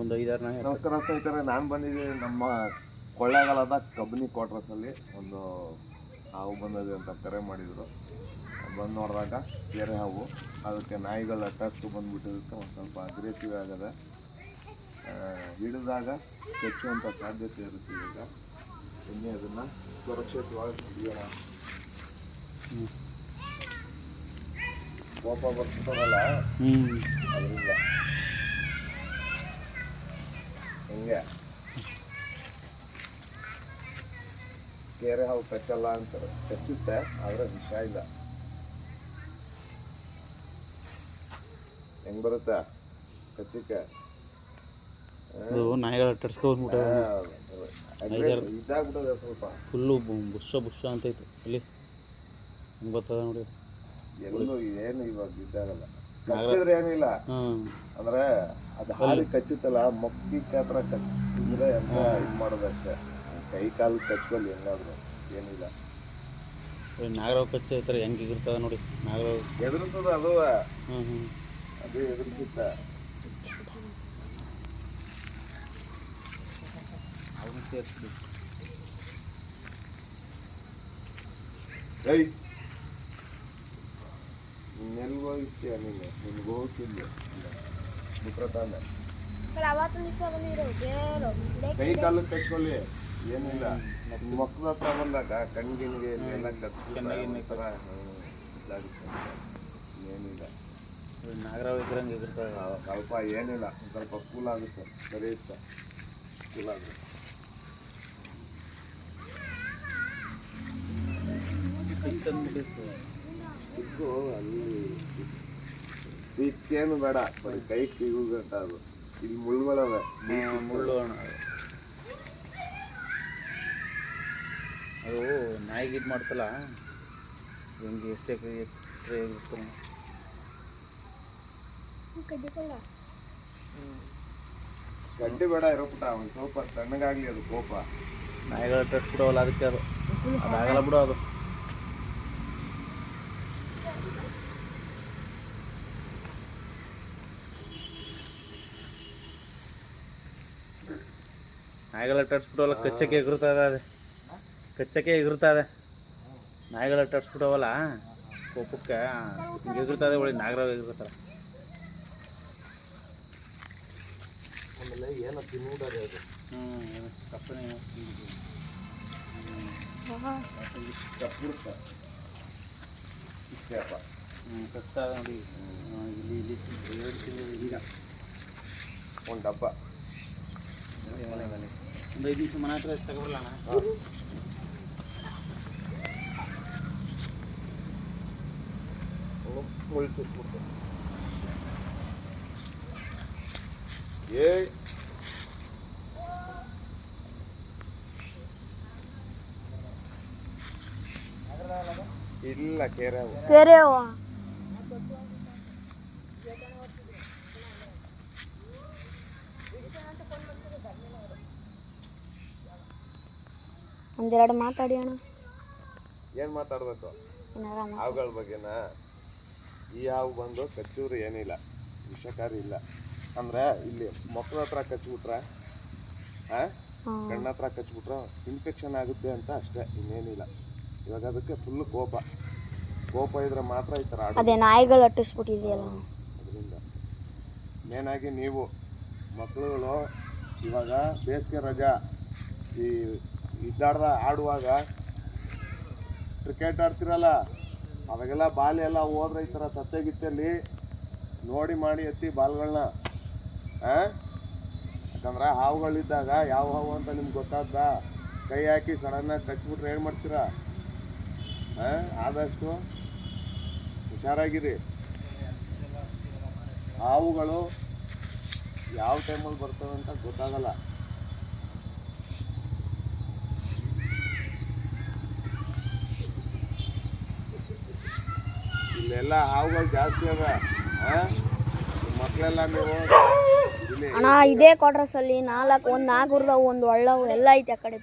ಒಂದು 5-6 ನಾಯಿ. ನಮಸ್ಕಾರ ಸ್ನೇಹಿತರೆ, ನಾನು ಬಂದಿದ್ದೀನಿ ನಮ್ಮ ಕೊಳ್ಳೇಗಾಲದ ಕಬ್ಬಿನಿ ಕ್ವಾರ್ಟರ್ಸಲ್ಲಿ. ಒಂದು ಹಾವು ಬಂದಿದೆ ಅಂತ ಕರೆ ಮಾಡಿದರು. ಬಂದು ನೋಡಿದಾಗ ಬೇರೆ ಹಾವು, ಅದಕ್ಕೆ ನಾಯಿಗಳ ಟೆಸ್ಟ್ ಬಂದುಬಿಟ್ಟಿದ್ದಕ್ಕೆ ಒಂದು ಸ್ವಲ್ಪ ಅಗ್ರೆಸಿವ್ ಆಗದೆ. ಹಿಡಿದಾಗ ಕಚ್ಚುವಂಥ ಸಾಧ್ಯತೆ ಇರುತ್ತೆ. ಈಗ ಇನ್ನೇ ಅದನ್ನು ಸುರಕ್ಷಿತವಾಗಿ ಹಿಡಿಯೋಣ. ಕೋಪ ಬರ್ತಿರ್ತಾರಲ್ಲ ಅದರಿಂದ ಹಿಂಗೆ ಕೆರೆ ಹಾವು ಕಚ್ಚಲ್ಲ ಅಂತಾರೆ. ಕಚ್ಚುತ್ತೆ, ಆದರೆ ವಿಷ ಇಲ್ಲ. ಹೆಂಗ್ ಬರುತ್ತೆ ಕಚ್ಚಕ್ಕೆ? ನಾಯಿಗಳ ಟಡ್ಸ್ಕೊಂಡ್ಬಿಟ್ಟು ಇದಾಗ್ಬಿಟ್ಟದೆ ಸ್ವಲ್ಪ. ಫುಲ್ಲು ಬುಷ ಅಂತೈತೆ. ಅಲ್ಲಿ ಹೆಂಗೆ ಬರ್ತದೆ ನೋಡಿ. ಎಲ್ಲೂ ಏನು ಇವಾಗ ಇದ್ದಾಗಲ್ಲ. ಕಚ್ಚಿದ್ರೆ ಏನಿಲ್ಲ, ಅಂದ್ರೆ ಅದು ಹಾರಿ ಕಚ್ಚುತ್ತಲ್ಲ, ಮಕ್ಕಿ ಹತ್ರ ಕಚ್ಚಿದ್ರೆ ಅಂತ ಇದು ಮಾಡೋದಷ್ಟೇ. ಕೈ ಕಾಲು ಕಚ್ಕೊಳ್ಳಿ ಹೆಂಗಾದ್ರು, ಏನಿಲ್ಲ. ನಾಗರಾವ್ ಕಚ್ಚೈತಾರೆ ಹೆಂಗೆ ಇರ್ತದೆ ನೋಡಿ. ನಾಗರಾವ್ ಎದುರಿಸೋದು ಅದು ಅದು ಎದುರಿಸುತ್ತೆ. ಏಯ್ ನೆಲ್ಗೋಯ್ತೀಯ ನೀನು, ನಿನ್ಗೆ ಹೋಗ್ತಿದ್ದೆ ಬಿಟ್ರ ತಾನೆ. ಕೈ ಕಾಲು ಕಚ್ಕೊಳ್ಳಿ, ಏನಿಲ್ಲ. ಮಕ್ಕಳ ಹತ್ರ ಬಂದಾಗ ಕಣ್ಗಿನ್ಗೆ ಎಲ್ಲ ಕಚ್ಚಿಲ್ಲ, ಏನಿಲ್ಲ. ನಾಗರಾವ್ ಇದ್ರಂಗೆ ಇರ್ತದೆ. ಸ್ವಲ್ಪ ಏನಿಲ್ಲ, ಸ್ವಲ್ಪ ಕೂಲ್ ಆಗುತ್ತೆ, ಸರಿ ಇತ್ತು, ಕೂಲ್ ಆಗುತ್ತೆ. ಸಿಕ್ಕು ಅಲ್ಲಿ ಸಿಕ್ಕೇನು ಬೇಡ, ಬರೀ ಕೈಗೆ ಸಿಗುಗಂಟ. ಅದು ಇಲ್ಲಿ ಮುಳ್ಳುಗಳವೆ, ಮುಳ್ಳು ಹಣ ಅದು ನಾಯಿಗೆ ಇದು ಮಾಡ್ತಲ್ಲ ಹೆಂಗೆ ಎಷ್ಟೇ ಗಡ್ಡೆ ಬೇಡ ಇರೋ ಪುಟ. ಒಂದು ಸ್ವಲ್ಪ ತಣ್ಣಗಾಗ್ಲಿ ಅದು ಕೋಪ. ನಾಯಿಗಳ ಡ್ರೆಸ್ ಬಿಡೋವಲ್ಲ, ಅದಕ್ಕೆ ಅದು ಅದಾಗಲ್ಲ ಬಿಡೋ. ಅದು ನಾಯಿಗಳ ಟಡ್ಸ್ಬಿಡೋಲ್ಲ, ಕಚ್ಚಕ್ಕೆ ಎಗರುತ್ತದೆ. ಅದೇ ಕಚ್ಚಕ್ಕೆ ಎಗರುತ್ತದೆ. ನಾಯಿಗಳ ಟಡ್ಸ್ಬಿಡೋವಲ್ಲ ಕೋಪಕ್ಕೆ ಹಿಂಗೆ ಎಗರುತ್ತದೆ. ಒಳ್ಳೆ ನಾಗರಾವ್ ಎಗರುತ್ತಾರೆ. ಆಮೇಲೆ ಏನೋ ತಿನ್ನುವುದಾರೆ ಅದು. ಕಪ್ಪನೆ ಕಪ್ಪುಡ್ತ ಇಷ್ಟೇಪ್ಪ. ಕಚ್ಚ ನೋಡಿ. ಇಲ್ಲಿ 2 ತಿಂಗಳು ಈಗ ಒಂದು ಡಬ್ಬ. ಒಂದು 5 ದಿವಸ ಮನೆ ಹತ್ರ ತಗೊಬರಲ್ಲ. ಮುಳ್ಳು ಚುಚ್ಬಿಡ್ತು. ಏ ಇಲ್ಲ, ಕೆರೆ ಒಂದೆರಡು ಮಾತಾಡಿ ಅಣ್ಣ. ಏನು ಮಾತಾಡಬೇಕು? ಹಾವುಗಳ ಬಗ್ಗೆನಾ? ಈ ಹಾವು ಬಂದು ಕಚ್ಚೂರು ಏನಿಲ್ಲ, ವಿಷಕಾರಿ ಇಲ್ಲ. ಅಂದ್ರೆ ಇಲ್ಲಿ ಮಕ್ಕಳ ಹತ್ರ ಕಚ್ಬಿಟ್ರೆ, ಕಣ್ಣ ಹತ್ರ ಕಚ್ಬಿಟ್ರೆ ಇನ್ಫೆಕ್ಷನ್ ಆಗುತ್ತೆ ಅಂತ ಅಷ್ಟೇ, ಇನ್ನೇನಿಲ್ಲ. ಇವಾಗ ಅದಕ್ಕೆ ಫುಲ್ ಕೋಪ ಇದ್ರೆ ಮಾತ್ರ ಈ ಥರ ಅದೇ ನಾಯಿಗಳು ಅಟ್ಟಿಸ್ಬಿಟ್ಟಿದೆಯಲ್ಲ. ಅದರಿಂದ ಮೇನಾಗಿ ನೀವು ಮಕ್ಕಳುಗಳು ಇವಾಗ ಬೇಸಿಗೆ ರಜಾ ಈ ಆಡುವಾಗ ಕ್ರಿಕೆಟ್ ಆಡ್ತಿರಲ್ಲ, ಅವಾಗೆಲ್ಲ ಬಾಲ್ ಎಲ್ಲ ಹೋದ್ರೆ ಈ ಥರ ಸತ್ತೆಗಿತ್ತಲ್ಲಿ ನೋಡಿ ಮಾಡಿ ಎತ್ತಿ ಬಾಲ್ಗಳನ್ನ. ಯಾಕಂದ್ರೆ ಹಾವುಗಳಿದ್ದಾಗ ಯಾವ ಹಾವು ಅಂತ ನಿಮ್ಗೆ ಗೊತ್ತಾದ, ಕೈ ಹಾಕಿ ಸಡನ್ನಾಗಿ ಕಚ್ಬಿಟ್ರೆ ಏನು ಮಾಡ್ತೀರಾ? ಆದಷ್ಟು ಹುಷಾರಾಗಿರಿ. ಹಾವುಗಳು ಯಾವ ಟೈಮಲ್ಲಿ ಬರ್ತವೆ ಅಂತ ಗೊತ್ತಾಗಲ್ಲ. ಇಲ್ಲೆಲ್ಲ ಹಾವುಗಳು ಜಾಸ್ತಿ ಅದ. ಮಕ್ಕಳೆಲ್ಲ ನೀವು ಅಣ್ಣ ಇದೇ ಕ್ವಾರ್ಟರ್ಸಲ್ಲಿ 4 ಒಂದು 4 ಒಂದು ಒಳ್ಳವು ಎಲ್ಲ ಐತೆ ಆ ಕಡೆ.